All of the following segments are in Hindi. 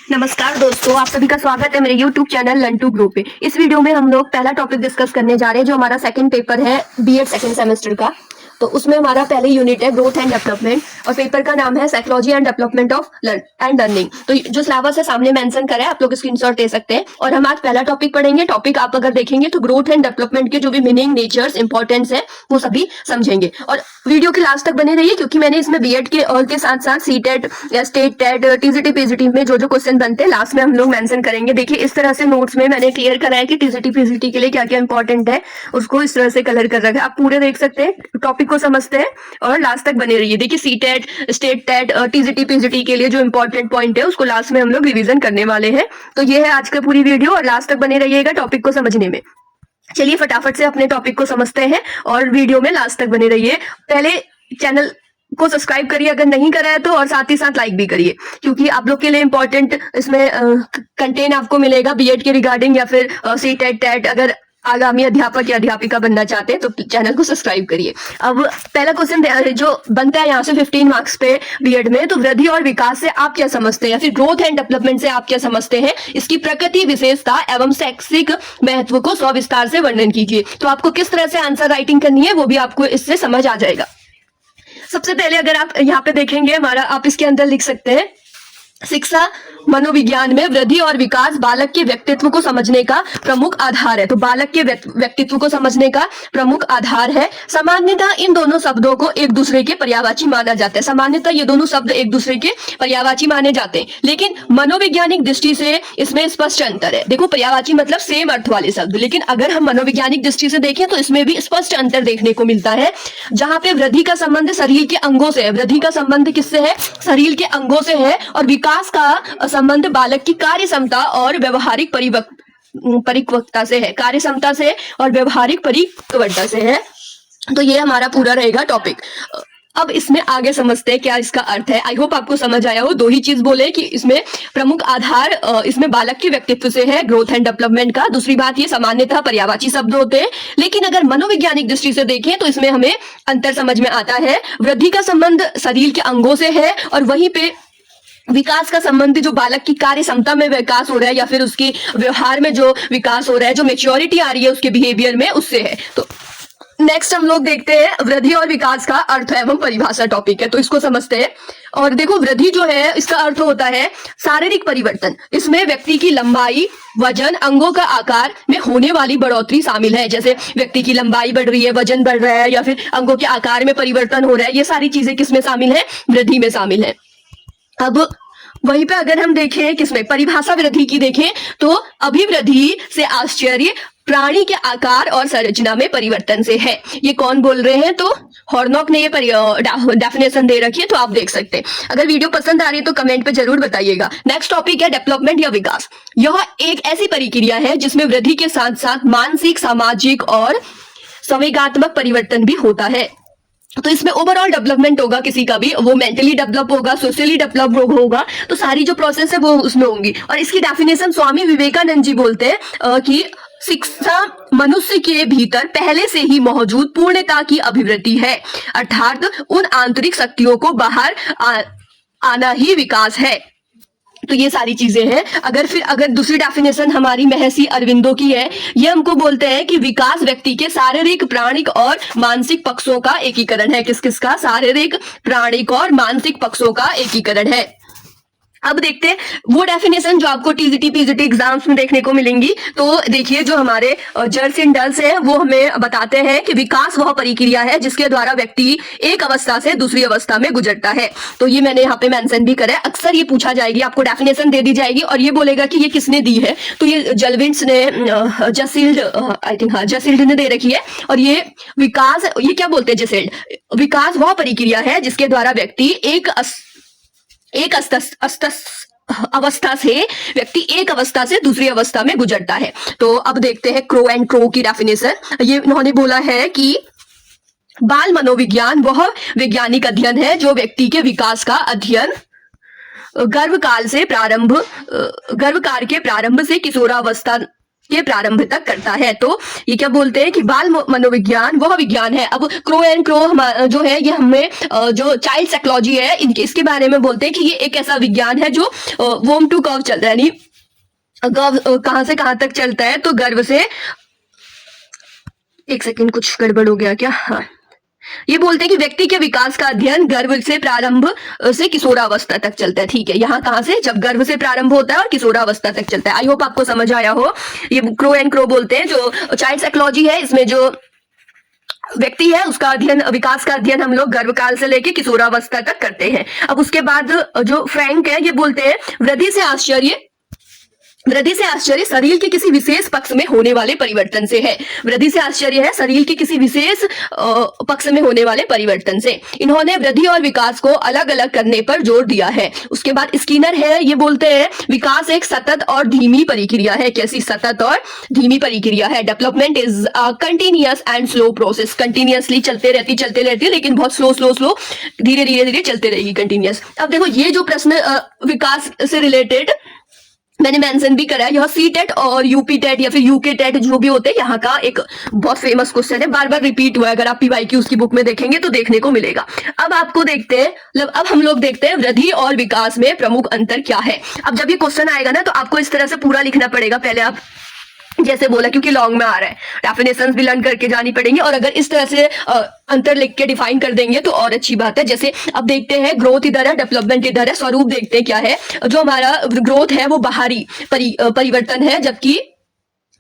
नमस्कार दोस्तों, आप सभी का स्वागत है मेरे YouTube channel learn to grow पे। इस वीडियो में हम लोग पहला टॉपिक डिस्कस करने जा रहे हैं जो हमारा सेकंड पेपर है बीएड सेकंड सेमेस्टर का। तो उसमें हमारा पहले यूनिट है ग्रोथ एंड डेवलपमेंट और पेपर का नाम है psychology and development of learning. तो जो सिलेबस है सामने मेंशन करा है, आप लोग स्क्रीनशॉट ले सकते हैं। और हम आज पहला टॉपिक पढ़ेंगे। टॉपिक आप अगर देखेंगे तो ग्रोथ एंड डेवलपमेंट के जो भी मीनिंग, नेचर्स, इंपॉर्टेंस है वो सभी समझेंगे। और वीडियो के लास्ट तक बने रहिए क्योंकि मैंने इसमें बीएड के और के साथ साथ सीटेट या स्टेट टेट टीजीटी पीजीटी में जो जो क्वेश्चन बनते हैं लास्ट में हम लोग मेंशन करेंगे। देखिए इस तरह से नोट्स में मैंने क्लियर करा है कि टीजीटी पीजीटी के लिए क्या क्या इंपॉर्टेंट है, उसको इस तरह से कलर कर रखा है। आप पूरे देख सकते हैं, टॉपिक को समझते हैं और लास्ट तक बने रहिए। देखिए CTET, state TET, TGT PGT के लिए जो इंपॉर्टेंट पॉइंट है उसको लास्ट में हम लोग रिविजन करने वाले हैं। तो ये है आज का पूरी वीडियो और लास्ट तक बने रहिएगा टॉपिक को समझने में। चलिए फटाफट से अपने टॉपिक को समझते हैं और वीडियो में लास्ट तक बने रहिए। पहले चैनल को सब्सक्राइब करिए अगर नहीं करा है तो, और साथ ही साथ लाइक भी करिए क्योंकि आप लोग के लिए इंपॉर्टेंट इसमें कंटेंट आपको मिलेगा बीएड के रिगार्डिंग या फिर सीटेट टेट। अगर आगामी अध्यापक या अध्यापिका बनना चाहते हैं तो चैनल को सब्सक्राइब करिए। अब पहला क्वेश्चन जो बनता है यहाँ से 15 मार्क्स पे बीएड में, तो वृद्धि और विकास से आप क्या समझते हैं या फिर ग्रोथ एंड डेवलपमेंट से आप क्या समझते हैं, इसकी प्रकृति, विशेषता एवं शैक्षिक महत्व को सविस्तार से वर्णन कीजिए। तो आपको किस तरह से आंसर राइटिंग करनी है वो भी आपको इससे समझ आ जाएगा। सबसे पहले अगर आप यहाँ पे देखेंगे हमारा, आप इसके अंदर लिख सकते हैं शिक्षा मनोविज्ञान में वृद्धि और विकास बालक के व्यक्तित्व को समझने का प्रमुख आधार है। तो बालक के व्यक्तित्व को समझने का प्रमुख आधार है। सामान्यतः इन दोनों शब्दों को एक दूसरे के पर्यायवाची माना जाता है। सामान्यतः ये दोनों शब्द एक दूसरे के पर्यायवाची माने जाते हैं, लेकिन मनोवैज्ञानिक दृष्टि से इसमें स्पष्ट अंतर है। देखो पर्यायवाची मतलब सेम अर्थ वाले शब्द, लेकिन अगर हम मनोवैज्ञानिक दृष्टि से देखें तो इसमें भी स्पष्ट अंतर देखने को मिलता है। जहां पे वृद्धि का संबंध शरीर के अंगों से है, वृद्धि का संबंध किससे है, शरीर के अंगों से है, और विकास का संबंध बालक की कार्य क्षमता और व्यवहारिक परिपक्वता से है, कार्य क्षमता से और व्यवहारिक परिपक्वता से है। तो ये हमारा पूरा रहेगा टॉपिक। अब इसमें आगे समझते हैं क्या इसका अर्थ है। आई होप आपको समझ आया हो। दो ही चीज बोले कि इसमें प्रमुख आधार इसमें बालक के व्यक्तित्व से है, ग्रोथ एंड डेवलपमेंट का। दूसरी बात ये सामान्यतः पर्यायवाची शब्द होते हैं, लेकिन अगर मनोवैज्ञानिक दृष्टि से देखें तो इसमें हमें अंतर समझ में आता है। वृद्धि का संबंध शरीर के अंगों से है और वहीं पे विकास का संबंध जो बालक की कार्य क्षमता में विकास हो रहा है या फिर उसकी व्यवहार में जो विकास हो रहा है, जो मेच्योरिटी आ रही है उसके बिहेवियर में, उससे है। तो नेक्स्ट हम लोग देखते हैं वृद्धि और विकास का अर्थ एवं परिभाषा टॉपिक है, तो इसको समझते हैं। और देखो वृद्धि जो है इसका अर्थ होता है शारीरिक परिवर्तन। इसमें व्यक्ति की लंबाई, वजन, अंगों का आकार में होने वाली बढ़ोतरी शामिल है। जैसे व्यक्ति की लंबाई बढ़ रही है, वजन बढ़ रहा है या फिर अंगों के आकार में परिवर्तन हो रहा है, ये सारी चीजें किसमें शामिल है, वृद्धि में शामिल है। अब वहीं पे अगर हम देखें किसमें, परिभाषा वृद्धि की देखें तो अभिवृद्धि से आश्चर्य प्राणी के आकार और संरचना में परिवर्तन से है। ये कौन बोल रहे हैं, तो हॉर्नॉक ने ये डेफिनेशन दे रखी है, तो आप देख सकते हैं। अगर वीडियो पसंद आ रही है तो कमेंट पे जरूर बताइएगा। नेक्स्ट टॉपिक है डेवलपमेंट या विकास। यह एक ऐसी प्रक्रिया है जिसमें वृद्धि के साथ साथ मानसिक, सामाजिक और संवेगात्मक परिवर्तन भी होता है। तो इसमें ओवरऑल डेवलपमेंट होगा किसी का भी, वो मेंटली डेवलप होगा, सोशली डेवलप होगा, तो सारी जो प्रोसेस है वो उसमें होंगी। और इसकी डेफिनेशन स्वामी विवेकानंद जी बोलते हैं कि शिक्षा मनुष्य के भीतर पहले से ही मौजूद पूर्णता की अभिवृद्धि है, अर्थात उन आंतरिक शक्तियों को बाहर आना ही विकास है। तो ये सारी चीजें हैं। अगर दूसरी डेफिनेशन हमारी महर्षि अरविंदो की है, ये हमको बोलते हैं कि विकास व्यक्ति के शारीरिक, प्राणिक और मानसिक पक्षों का एकीकरण है। किस किस का, शारीरिक, प्राणिक और मानसिक पक्षों का एकीकरण है। अब देखते हैं वो डेफिनेशन जो आपको टीजीटी पीजीटी एग्जाम्स में देखने को मिलेंगी। तो देखिए जो हमारे जर्सिन डल्स हैं वो हमें बताते हैं कि विकास वह प्रक्रिया है जिसके द्वारा व्यक्ति एक अवस्था से दूसरी अवस्था में गुजरता है। तो ये मैंने यहाँ पे मेंशन भी करा है। अक्सर ये पूछा जाएगी, आपको डेफिनेशन दे दी जाएगी और ये बोलेगा कि ये किसने दी है, तो ये जलविंस ने, जसिल्ड, आई थिंक हाँ जसिल्ड ने दे रखी है। और ये विकास, ये क्या बोलते हैं जसिल्ड, विकास वह प्रक्रिया है जिसके द्वारा व्यक्ति एक अवस्था से दूसरी अवस्था में गुजरता है। तो अब देखते हैं क्रो एंड क्रो की डेफिनेशन। ये उन्होंने बोला है कि बाल मनोविज्ञान वह वैज्ञानिक अध्ययन है जो व्यक्ति के विकास का अध्ययन गर्भकाल के प्रारंभ से किशोरावस्था के प्रारंभ तक करता है। तो ये क्या बोलते हैं कि बाल मनोविज्ञान वह विज्ञान है। अब क्रो एंड क्रो जो है ये हमें जो चाइल्ड साइकोलॉजी है इनके इसके बारे में बोलते हैं कि ये एक ऐसा विज्ञान है जो वोम टू कर्व चल रहा है, यानी गर्भ कहां से कहां तक चलता है। तो गर्भ से, एक सेकंड कुछ गड़बड़ हो गया क्या, हाँ, ये बोलते हैं कि व्यक्ति के विकास का अध्ययन गर्भ से प्रारंभ से किशोरावस्था तक चलता है। ठीक है, यहाँ कहां से, जब गर्भ से प्रारंभ होता है और किशोरावस्था तक चलता है। आई होप आपको समझ आया हो। ये क्रो एंड क्रो बोलते हैं, जो चाइल्ड साइकोलॉजी है इसमें जो व्यक्ति है उसका अध्ययन, विकास का अध्ययन हम लोग गर्भकाल से लेके किशोरावस्था तक करते हैं। अब उसके बाद जो फ्रैंक है ये बोलते हैं वृद्धि से आश्चर्य शरीर के किसी विशेष पक्ष में होने वाले परिवर्तन से है। वृद्धि से आश्चर्य है शरीर के किसी विशेष पक्ष में होने वाले परिवर्तन से। इन्होंने वृद्धि और विकास को अलग अलग करने पर जोर दिया है। उसके बाद स्किनर है, ये बोलते हैं विकास एक सतत और धीमी प्रक्रिया है। कैसी सतत और धीमी प्रक्रिया है। Development is a continuous and slow process. Continuously चलते रहती लेकिन बहुत स्लो धीरे चलते रहेगी कंटिन्यूअस। अब देखो ये जो प्रश्न विकास से रिलेटेड मैंने मेंशन भी करा है, यह सी टेट और यूपी टेट या फिर यूके टेट जो भी होते हैं यहाँ का एक बहुत फेमस क्वेश्चन है, बार बार रिपीट हुआ है। अगर आप पीवाईक्यू उसकी बुक में देखेंगे तो देखने को मिलेगा। अब आपको देखते हैं, मतलब अब हम लोग देखते हैं वृद्धि और विकास में प्रमुख अंतर क्या है। अब जब ये क्वेश्चन आएगा ना तो आपको इस तरह से पूरा लिखना पड़ेगा। पहले आप जैसे बोला क्योंकि लॉन्ग में आ रहा है, डेफिनेशंस भी लर्न करके जानी पड़ेंगी, और अगर इस तरह से अंतर लिख के डिफाइन कर देंगे तो और अच्छी बात है। जैसे अब देखते हैं ग्रोथ इधर है, डेवलपमेंट इधर है। स्वरूप देखते हैं क्या है। जो हमारा ग्रोथ है वो बाहरी परिवर्तन है, जबकि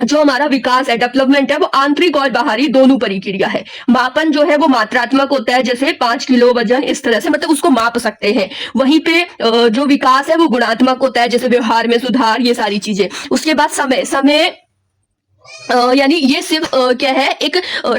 जो हमारा विकास है, डेवलपमेंट है, वो आंतरिक और बाहरी दोनों प्रक्रिया है। मापन जो है वो मात्रात्मक होता है, जैसे 5 किलो वजन, इस तरह से मतलब उसको माप सकते हैं। वहीं पे जो विकास है वो गुणात्मक होता है, जैसे व्यवहार में सुधार, ये सारी चीजें। उसके बाद समय यानी ये सिर्फ क्या है, एक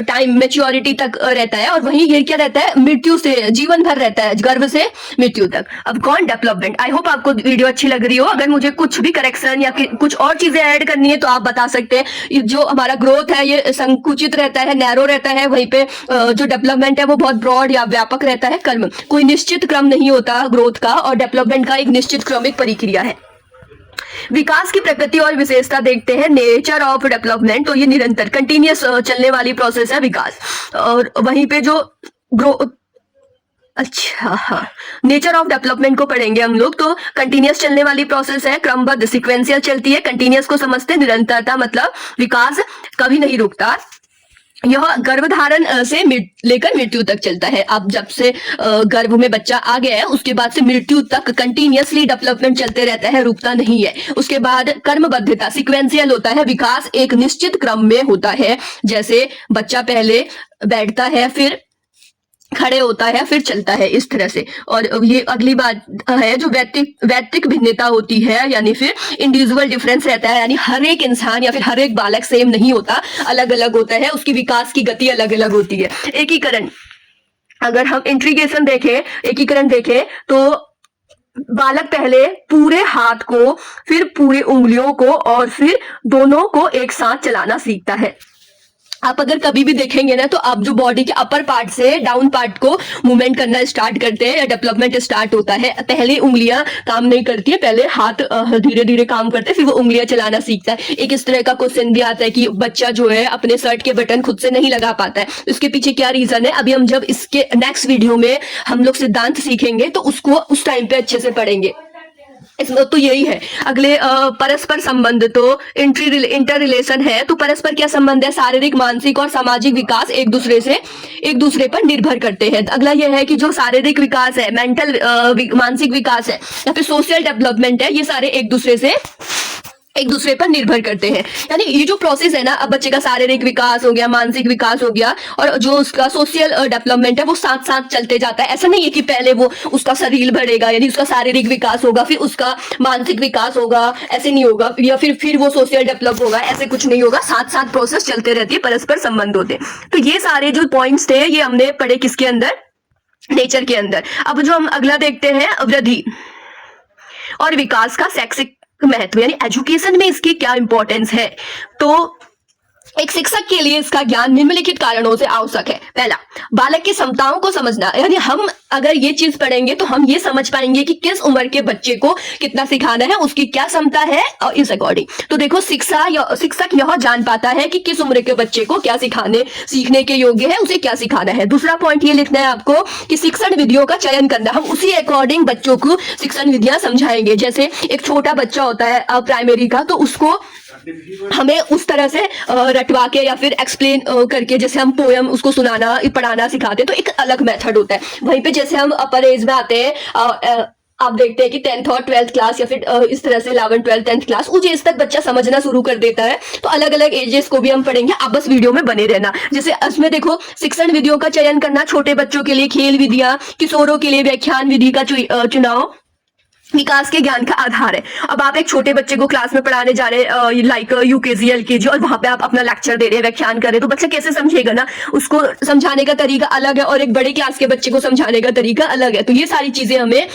टाइम मैच्योरिटी तक रहता है, और वहीं ये क्या रहता है, मृत्यु से जीवन भर रहता है, गर्भ से मृत्यु तक। अब कौन, डेवलपमेंट। आई होप आपको वीडियो अच्छी लग रही हो। अगर मुझे कुछ भी करेक्शन या कुछ और चीजें ऐड करनी है तो आप बता सकते हैं। जो हमारा ग्रोथ है ये संकुचित रहता है, नैरो रहता है, वहीं पे जो डेवलपमेंट है वो बहुत ब्रॉड या व्यापक रहता है। क्रम, कोई निश्चित क्रम नहीं होता ग्रोथ का, और डेवलपमेंट का एक निश्चित क्रमिक प्रक्रिया है। विकास की प्रकृति और विशेषता देखते हैं, नेचर ऑफ डेवलपमेंट। तो ये निरंतर कंटिन्यूअस चलने वाली प्रोसेस है विकास। और वहीं पे जो ग्रोथ, अच्छा हाँ, नेचर ऑफ डेवलपमेंट को पढ़ेंगे हम लोग। तो कंटिन्यूअस चलने वाली प्रोसेस है, क्रमबद्ध सिक्वेंशियल चलती है। कंटिन्यूअस को समझते हैं, निरंतरता मतलब विकास कभी नहीं रुकता। यह गर्भधारण से लेकर मृत्यु तक चलता है। अब जब से गर्भ में बच्चा आ गया है उसके बाद से मृत्यु तक कंटिन्यूअसली डेवलपमेंट चलते रहता है, रुकता नहीं है। उसके बाद कर्मबद्धता, सिक्वेंशियल होता है, विकास एक निश्चित क्रम में होता है। जैसे बच्चा पहले बैठता है, फिर खड़े होता है, फिर चलता है, इस तरह से। और ये अगली बात है जो वैयक्तिक भिन्नता होती है, यानी फिर इंडिविजुअल डिफरेंस रहता है, यानी हर एक इंसान या फिर हर एक बालक सेम नहीं होता, अलग अलग होता है, उसकी विकास की गति अलग अलग होती है। एकीकरण, अगर हम इंटीग्रेशन देखें, एकीकरण देखें तो बालक पहले पूरे हाथ को, फिर पूरे उंगलियों को, और फिर दोनों को एक साथ चलाना सीखता है। आप अगर कभी भी देखेंगे ना तो आप जो बॉडी के अपर पार्ट से डाउन पार्ट को मूवमेंट करना स्टार्ट करते हैं, डेवलपमेंट स्टार्ट होता है। पहले उंगलियां काम नहीं करती है, पहले हाथ धीरे धीरे काम करते हैं, फिर वो उंगलियां चलाना सीखता है। एक इस तरह का क्वेश्चन भी आता है कि बच्चा जो है अपने शर्ट के बटन खुद से नहीं लगा पाता है, इसके पीछे क्या रीजन है। अभी हम जब इसके नेक्स्ट वीडियो में हम लोग सिद्धांत सीखेंगे तो उसको उस टाइम पे अच्छे से पढ़ेंगे। इसमें तो यही है। अगले परस्पर संबंध, तो इंटर रिलेशन है। तो परस्पर क्या संबंध है, शारीरिक, मानसिक और सामाजिक विकास एक दूसरे पर निर्भर करते हैं। अगला यह है कि जो शारीरिक विकास है, मेंटल मानसिक विकास है, या फिर सोशल डेवलपमेंट है, ये सारे एक दूसरे पर निर्भर करते हैं। यानी ये जो प्रोसेस है ना, अब बच्चे का शारीरिक विकास हो गया, मानसिक विकास हो गया, और जो उसका सोशल डेवलपमेंट है वो साथ साथ चलते जाता है। ऐसा नहीं है कि पहले वो उसका शरीर बढ़ेगा, यानी उसका शारीरिक विकास होगा, फिर उसका मानसिक विकास होगा, ऐसे नहीं होगा, या फिर वो सोशल डेवलप होगा, ऐसे कुछ नहीं होगा। साथ साथ प्रोसेस चलते रहती है, परस्पर संबंध होते हैं। तो ये सारे जो पॉइंट्स थे ये हमने पढ़े किसके अंदर, नेचर के अंदर। अब जो हम अगला देखते हैं, वृद्धि और विकास का शैक्षिक महत्व, यानी एजुकेशन में इसकी क्या इंपॉर्टेंस है। तो एक शिक्षक के लिए इसका ज्ञान निम्नलिखित कारणों से आवश्यक है। पहला, बालक की क्षमताओं को समझना, यानी हम अगर ये चीज पढ़ेंगे तो हम ये समझ पाएंगे कि किस उम्र के बच्चे को कितना सिखाना है, उसकी क्या क्षमता है, और इस अकॉर्डिंग तो देखो शिक्षक यह जान पाता है कि किस उम्र के बच्चे को क्या सीखने के योग्य है, उसे क्या सिखाना है। दूसरा पॉइंट ये लिखना है आपको कि शिक्षण विधियों का चयन करना, हम उसी अकॉर्डिंग बच्चों को शिक्षण विधियां समझाएंगे। जैसे एक छोटा बच्चा होता है प्राइमरी का, तो उसको हमें उस तरह से रटवा के या फिर एक्सप्लेन करके, जैसे हम पोयम उसको सुनाना पढ़ाना सिखाते, तो एक अलग मेथड होता है। वहीं पे जैसे हम अपर एज में आते हैं, आप देखते हैं कि 10th और 12th क्लास या फिर इस तरह से 11th 12th 10th क्लास, उस एज तक बच्चा समझना शुरू कर देता है। तो अलग अलग एजेस को भी हम पढ़ेंगे, आप बस वीडियो में बने रहना। जैसे इसमें देखो शिक्षण विधियों का चयन करना, छोटे बच्चों के लिए खेल विधियां, किशोरों के लिए व्याख्यान विधि का चुनाव विकास के ज्ञान का आधार है। अब आप एक छोटे बच्चे को क्लास में पढ़ाने जा रहे हैं, लाइक यूकेजी एलकेजी, और वहां पे आप अपना लेक्चर दे रहे हैं, व्याख्यान कर रहे हैं, तो बच्चा कैसे समझेगा ना, उसको समझाने का तरीका अलग है और एक बड़े क्लास के बच्चे को समझाने का तरीका अलग है। तो ये सारी चीजें हमें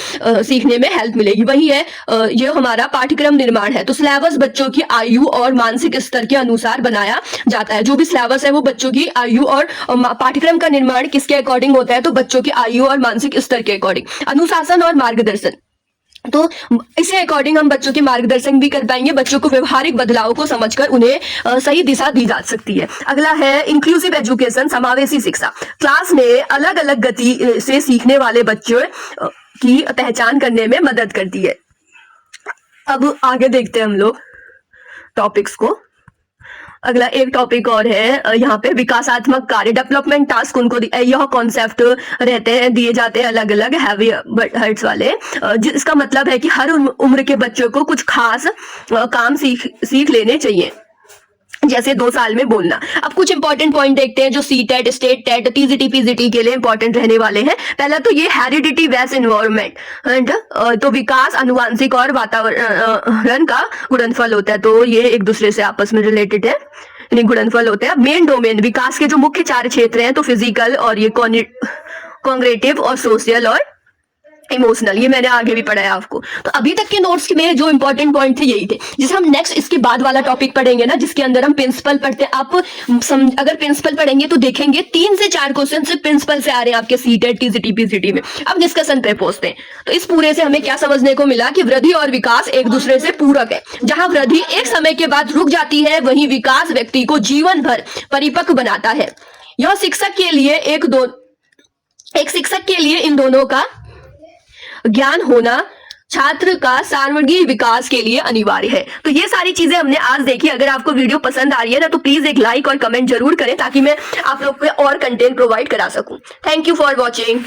सीखने में हेल्प मिलेगी। वही है ये हमारा पाठ्यक्रम निर्माण है। तो सिलेबस बच्चों की आयु और मानसिक स्तर के अनुसार बनाया जाता है। जो भी सिलेबस है वो बच्चों की आयु और पाठ्यक्रम का निर्माण किसके अकॉर्डिंग होता है, तो बच्चों की आयु और मानसिक स्तर के अकॉर्डिंग। अनुशासन और मार्गदर्शन, तो इसे अकॉर्डिंग हम बच्चों के मार्गदर्शन भी कर पाएंगे, बच्चों को व्यवहारिक बदलाव को समझकर उन्हें सही दिशा दी जा सकती है। अगला है इंक्लूसिव एजुकेशन, समावेशी शिक्षा। क्लास में अलग अलग गति से सीखने वाले बच्चों की पहचान करने में मदद करती है। अब आगे देखते हैं हम लोग टॉपिक्स को। अगला एक टॉपिक और है यहाँ पे विकासात्मक कार्य, डेवलपमेंट टास्क उनको यह कॉन्सेप्ट रहते हैं, दिए जाते हैं अलग अलग हैवी हर्ट्स वाले, जिसका मतलब है कि हर उम्र के बच्चों को कुछ खास काम सीख लेने चाहिए। जैसे 2 साल में बोलना। अब कुछ इंपॉर्टेंट पॉइंट देखते हैं जो CTET, state TET, TGT PGT के लिए इंपॉर्टेंट रहने वाले हैं। पहला तो ये हेरिडिटी बेस्ड एनवायरनमेंट, तो विकास आनुवंशिक और वातावरण का गुणनफल होता है, तो ये एक दूसरे से आपस में रिलेटेड है, यानी गुणनफल होते हैं। मेन डोमेन, विकास के जो मुख्य 4 क्षेत्र हैं, तो फिजिकल और ये कॉग्निटिव और सोशल और इमोशनल, ये मैंने आगे भी पढ़ा है आपको। तो अभी तक के नोट्स में जो इंपॉर्टेंट पॉइंट थे यही थे। जिसे हम नेक्स्ट इसके बाद वाला टॉपिक पढ़ेंगे ना, जिसके अंदर हम प्रिंसिपल पढ़ते हैं, आप अगर प्रिंसिपल पढ़ेंगे तो देखेंगे 3 से 4 क्वेश्चन सिर्फ प्रिंसिपल से आ रहे हैं आपके सीटेट टीजीटी पीजीटी में। अब डिस्कशन पे पहुंचते हैं। तो इस पूरे से हमें क्या समझने को मिला कि वृद्धि और विकास एक दूसरे से पूरक है। जहां वृद्धि एक समय के बाद रुक जाती है, वहीं विकास व्यक्ति को जीवन भर परिपक्व बनाता है। यह शिक्षक के लिए एक शिक्षक के लिए इन दोनों का ज्ञान होना छात्र का सर्वांगीण विकास के लिए अनिवार्य है। तो ये सारी चीजें हमने आज देखी। अगर आपको वीडियो पसंद आ रही है ना, तो प्लीज एक लाइक और कमेंट जरूर करें, ताकि मैं आप लोग को और कंटेंट प्रोवाइड करा सकूं। Thank you for watching.